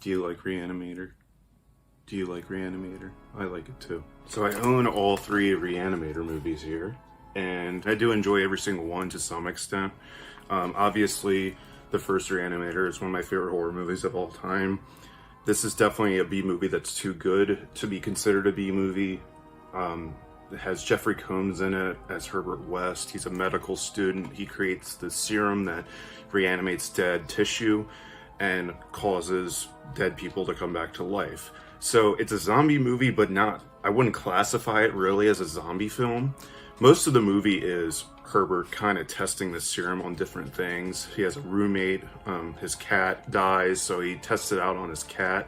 Do you like Reanimator? Do you like Reanimator? I like it too. So I own all three Reanimator movies here, and I do enjoy every single one to some extent. Obviously, the first Reanimator is one of my favorite horror movies of all time. This is definitely a B movie that's too good to be considered a B movie. It has Jeffrey Combs in it as Herbert West. He's a medical student. He creates the serum that reanimates dead tissue and causes dead people to come back to life. So it's a zombie movie, but not, I wouldn't classify it really as a zombie film. Most of the movie is Herbert kind of testing the serum on different things. He has a roommate, his cat dies, so he tests it out on his cat.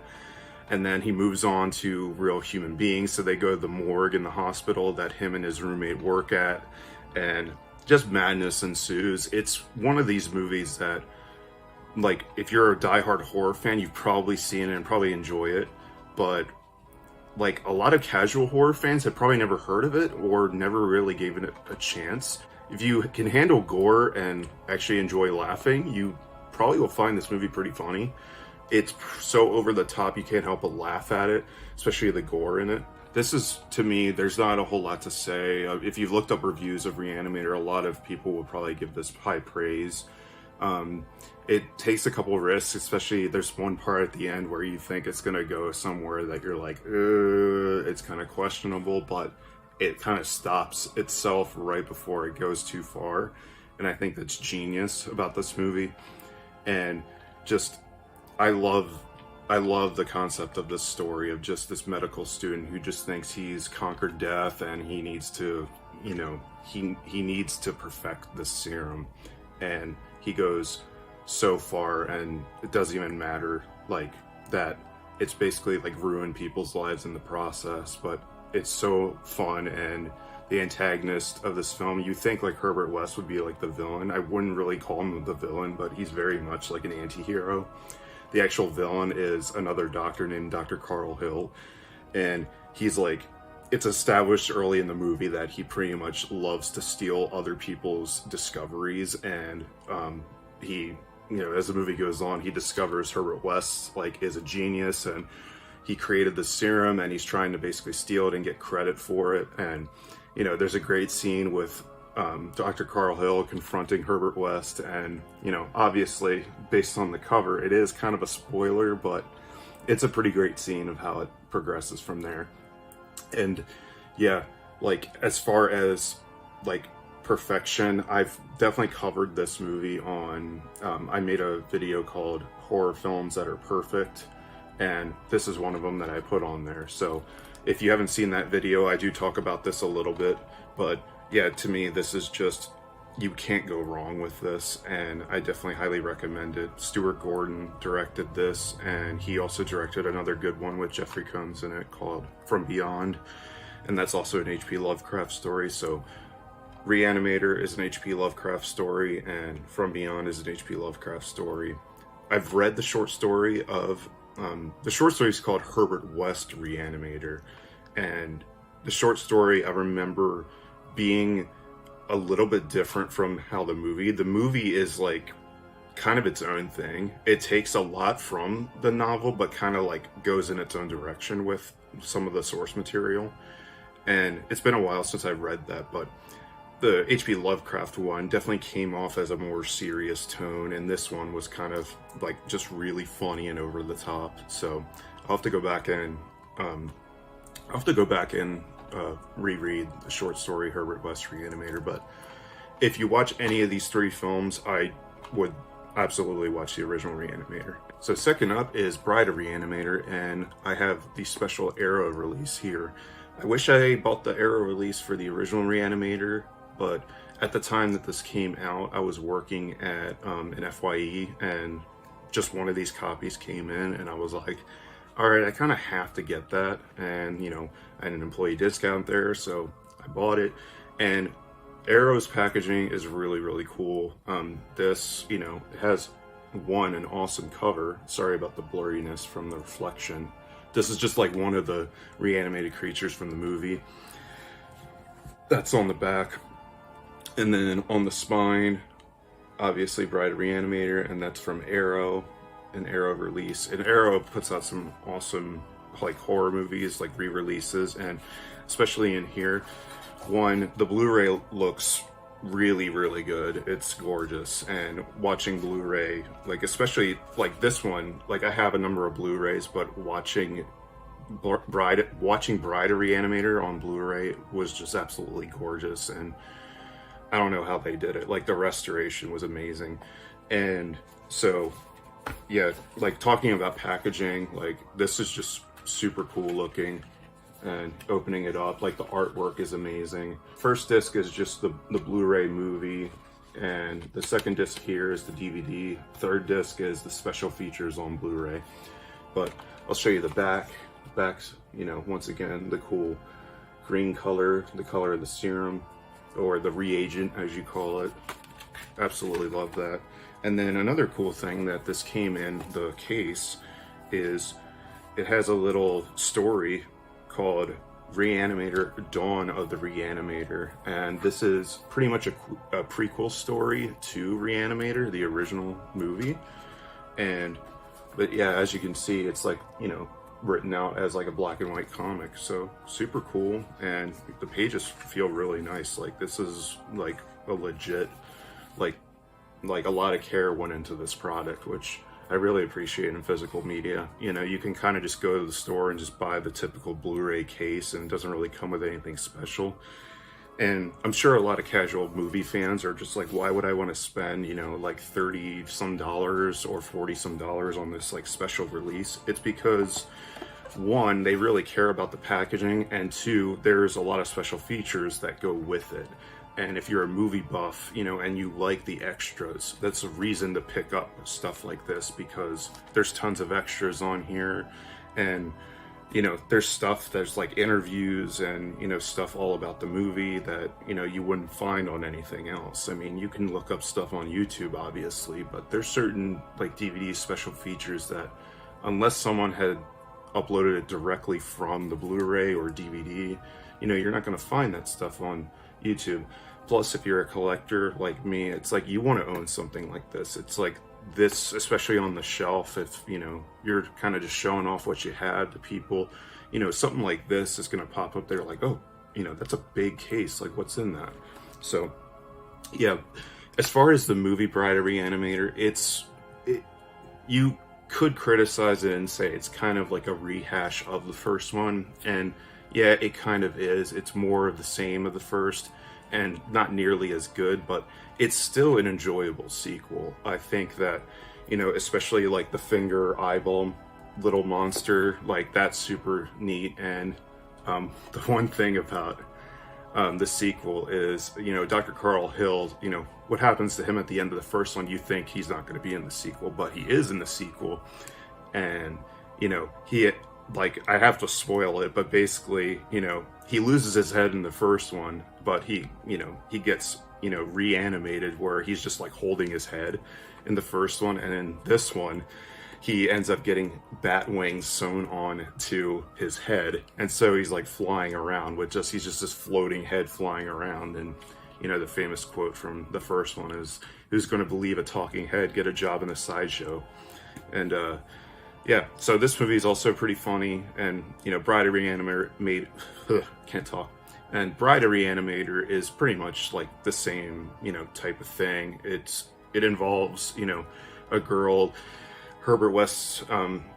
And then he moves on to real human beings. So they go to the morgue in the hospital that him and his roommate work at, and just madness ensues. It's one of these movies that, like, if you're a diehard horror fan, you've probably seen it and probably enjoy it, but like a lot of casual horror fans have probably never heard of it or never really gave it a chance. If you can handle gore and actually enjoy laughing, you probably will find this movie pretty funny. It's so over the top you can't help but laugh at it, especially the gore in it. This is, to me, there's not a whole lot to say. If you've looked up reviews of Reanimator, a lot of people will probably give this high praise. It takes a couple risks, especially there's one part at the end where you think it's going to go somewhere that you're like, it's kind of questionable, but it kind of stops itself right before it goes too far. And I think that's genius about this movie. And just, I love the concept of this story of just this medical student who just thinks he's conquered death and he needs to, you know, he needs to perfect the serum. And he goes so far, and it doesn't even matter, like, that it's basically like ruined people's lives in the process, but it's so fun. And the antagonist of this film, you think like Herbert West would be like the villain. I wouldn't really call him the villain, but he's very much like an anti-hero. The actual villain is another doctor named Dr. Carl Hill, and he's like, it's established early in the movie that he pretty much loves to steal other people's discoveries, and he, you know, as the movie goes on, he discovers Herbert West like is a genius, and he created the serum, and he's trying to basically steal it and get credit for it. And you know, there's a great scene with Dr. Carl Hill confronting Herbert West, and you know, obviously based on the cover, it is kind of a spoiler, but it's a pretty great scene of how it progresses from there. And yeah, like, as far as like perfection, I've definitely covered this movie on, I made a video called Horror Films That Are Perfect, and this is one of them that I put on there. So if you haven't seen that video, I do talk about this a little bit, but yeah, to me, this is just, you can't go wrong with this, and I definitely highly recommend it. Stuart Gordon directed this, and he also directed another good one with Jeffrey Combs in it called From Beyond, and that's also an H.P. Lovecraft story. So Reanimator is an H.P. Lovecraft story, and From Beyond is an H.P. Lovecraft story. I've read the short story of, the short story is called Herbert West Reanimator, and the short story, I remember being a little bit different from how the movie is like kind of its own thing. It takes a lot from the novel, but kind of like goes in its own direction with some of the source material. And it's been a while since I've read that, but the H.P. Lovecraft one definitely came off as a more serious tone, and this one was kind of like just really funny and over the top. So I'll have to go back and reread the short story Herbert West Reanimator. But if you watch any of these three films, I would absolutely watch the original Reanimator. So second up is Bride of Reanimator, and I have the special Arrow release here. I wish I bought the Arrow release for the original Reanimator, but at the time that this came out, I was working at an FYE, and just one of these copies came in, and I was like, all right, I kind of have to get that. And, you know, I had an employee discount there, so I bought it. And Arrow's packaging is really, really cool. This, you know, it has an awesome cover. Sorry about the blurriness from the reflection. This is just like one of the reanimated creatures from the movie. That's on the back. And then on the spine, obviously Bride of Reanimator, and that's from Arrow, an Arrow release. And Arrow puts out some awesome like horror movies, like re-releases, and especially in here, the Blu-ray looks really, really good. It's gorgeous, and watching Blu-ray, like especially like this one, like I have a number of Blu-rays, but watching Bride of Reanimator on Blu-ray was just absolutely gorgeous. And I don't know how they did it. Like the restoration was amazing. And so yeah, like talking about packaging, like this is just super cool looking. And opening it up, like the artwork is amazing. First disc is just the Blu-ray movie, and the second disc here is the DVD. Third disc is the special features on Blu-ray. But I'll show you the back. The back's, you know, once again, the cool green color, the color of the serum, or the reagent as you call it. Absolutely love that. And then another cool thing that this came in the case is it has a little story called Reanimator, Dawn of the Reanimator, and this is pretty much a prequel story to Reanimator, the original movie. But yeah, as you can see, it's like, you know, written out as like a black and white comic, so super cool. And the pages feel really nice. Like this is like a legit, like a lot of care went into this product, which I really appreciate in physical media. You know, you can kind of just go to the store and just buy the typical Blu-ray case, and it doesn't really come with anything special. And I'm sure a lot of casual movie fans are just like, why would I want to spend, you know, like $30 some or $40 some on this like special release? It's because one, they really care about the packaging, and two, there's a lot of special features that go with it. And if you're a movie buff, you know, and you like the extras, that's a reason to pick up stuff like this, because there's tons of extras on here. And, you know, there's like interviews and, you know, stuff all about the movie that, you know, you wouldn't find on anything else. I mean, you can look up stuff on YouTube, obviously, but there's certain like DVD special features that, unless someone had uploaded it directly from the Blu-ray or DVD, you know, you're not going to find that stuff on YouTube. Plus, if you're a collector like me, it's like you want to own something like this. It's like this, especially on the shelf, if, you know, you're kind of just showing off what you had to people, you know, something like this is going to pop up there like, oh, you know, that's a big case, like what's in that? So yeah, as far as the movie Bride of Reanimator, you could criticize it and say it's kind of like a rehash of the first one, and yeah, it kind of is. It's more of the same of the first, and not nearly as good, but it's still an enjoyable sequel. I think that, you know, especially like the finger eyeball little monster, like that's super neat. And the one thing about the sequel is, you know, Dr. Carl Hill, you know, what happens to him at the end of the first one, you think he's not going to be in the sequel, but he is in the sequel. And, you know, like, I have to spoil it, but basically, you know, he loses his head in the first one, but he gets, you know, reanimated where he's just like holding his head in the first one. And in this one, he ends up getting bat wings sewn on to his head. And so he's like flying around he's just this floating head flying around. And, you know, the famous quote from the first one is, "Who's going to believe a talking head get a job in a sideshow?" And, yeah, so this movie is also pretty funny, and, you know, Bride of Reanimator can't talk. And Bride of Reanimator is pretty much like the same, you know, type of thing. It involves, you know, a girl, Herbert West's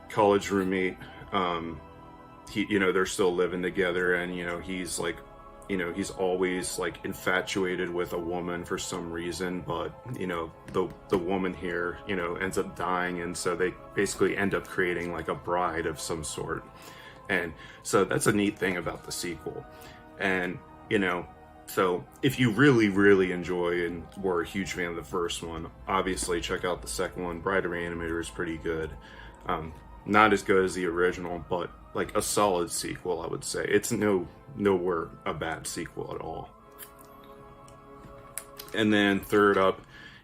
college roommate. You know, they're still living together, and, you know, he's like, you know, he's always like infatuated with a woman for some reason, but, you know, the woman here, you know, ends up dying, and so they basically end up creating like a bride of some sort. And so that's a neat thing about the sequel. And, you know, so if you really enjoy and were a huge fan of the first one, obviously check out the second one. Bride of Reanimator is pretty good. Not as good as the original, but like a solid sequel, I would say. It's nowhere a bad sequel at all. And then third up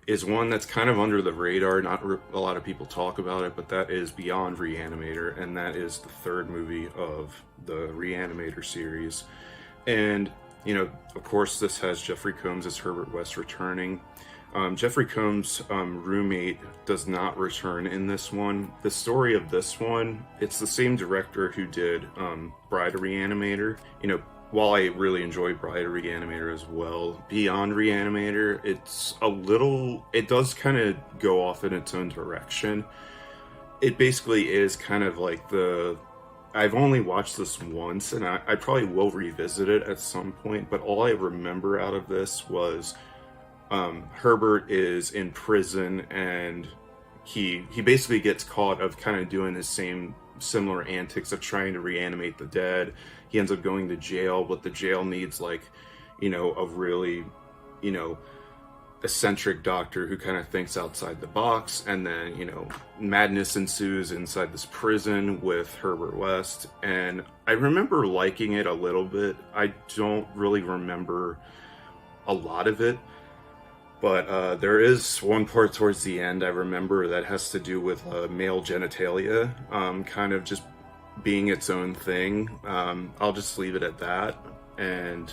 is one that's kind of under the radar. Not a lot of people talk about it, but that is Beyond Reanimator, and that is the third movie of the Reanimator series. And, you know, of course, this has Jeffrey Combs as Herbert West returning. Jeffrey Combs' roommate does not return in this one. The story of this one, it's the same director who did Bride of Reanimator. You know, while I really enjoy Bride of Reanimator as well, Beyond Reanimator, it does kind of go off in its own direction. It basically is kind of like I've only watched this once, and I probably will revisit it at some point, but all I remember out of this was Herbert is in prison, and he basically gets caught of kind of doing his similar antics of trying to reanimate the dead. He ends up going to jail, but the jail needs, like, you know, a really, you know, eccentric doctor who kind of thinks outside the box, and then, you know, madness ensues inside this prison with Herbert West. And I remember liking it a little bit. I don't really remember a lot of it, but there is one part towards the end I remember that has to do with male genitalia, kind of just being its own thing. I'll just leave it at that. And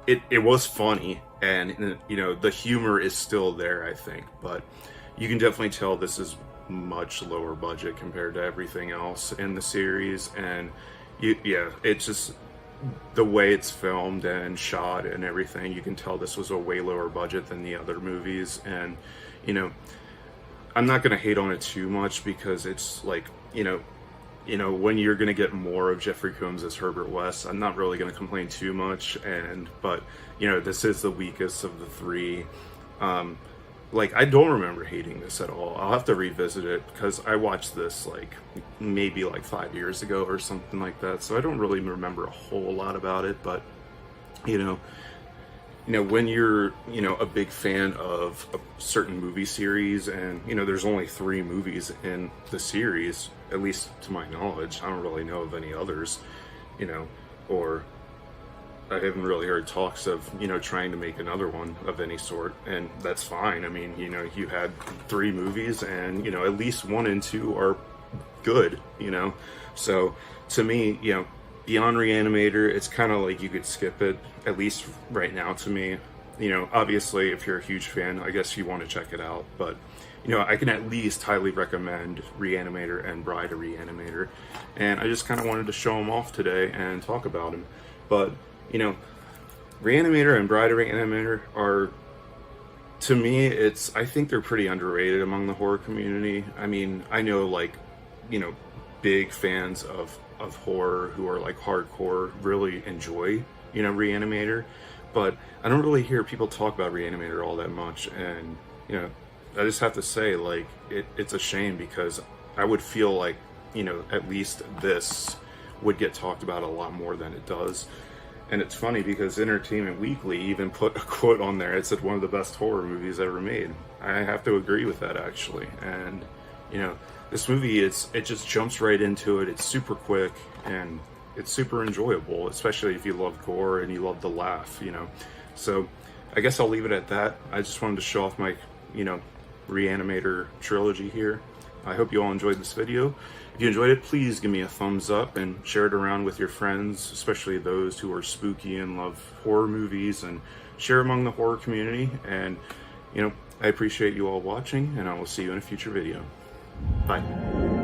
it was funny, and, you know, the humor is still there, I think, but you can definitely tell this is much lower budget compared to everything else in the series. And yeah, it's just the way it's filmed and shot and everything, you can tell this was a way lower budget than the other movies. And, you know, I'm not gonna hate on it too much, because it's like, you know, when you're going to get more of Jeffrey Combs as Herbert West, I'm not really going to complain too much. But, you know, this is the weakest of the three. Like, I don't remember hating this at all. I'll have to revisit it, because I watched this, like, maybe like 5 years ago or something like that. So I don't really remember a whole lot about it. But, you know, when you're, you know, a big fan of a certain movie series, and, you know, there's only 3 movies in the series, at least to my knowledge. I don't really know of any others, you know, or I haven't really heard talks of, you know, trying to make another one of any sort, and that's fine. I mean, you know, you had 3 movies, and, you know, at least 1 and 2 are good, you know. So to me, you know, Beyond Reanimator, it's kind of like you could skip it, at least right now to me. You know, obviously, if you're a huge fan, I guess you want to check it out. But, you know, I can at least highly recommend Reanimator and Bride of Reanimator. And I just kind of wanted to show them off today and talk about them. But, you know, Reanimator and Bride of Reanimator are, to me, I think they're pretty underrated among the horror community. I mean, I know, like, you know, big fans of horror who are like hardcore really enjoy, you know, Reanimator, but I don't really hear people talk about Reanimator all that much. And, you know, I just have to say, like, it's a shame, because I would feel like, you know, at least this would get talked about a lot more than it does. And it's funny, because Entertainment Weekly even put a quote on there. It said one of the best horror movies ever made. I have to agree with that, actually. And, you know, this movie, it just jumps right into it. It's super quick, and it's super enjoyable, especially if you love gore and you love to laugh, you know. So I guess I'll leave it at that. I just wanted to show off my, you know, Reanimator trilogy here. I hope you all enjoyed this video. If you enjoyed it, please give me a thumbs up and share it around with your friends, especially those who are spooky and love horror movies, and share among the horror community. And, you know, I appreciate you all watching, and I will see you in a future video. Bye.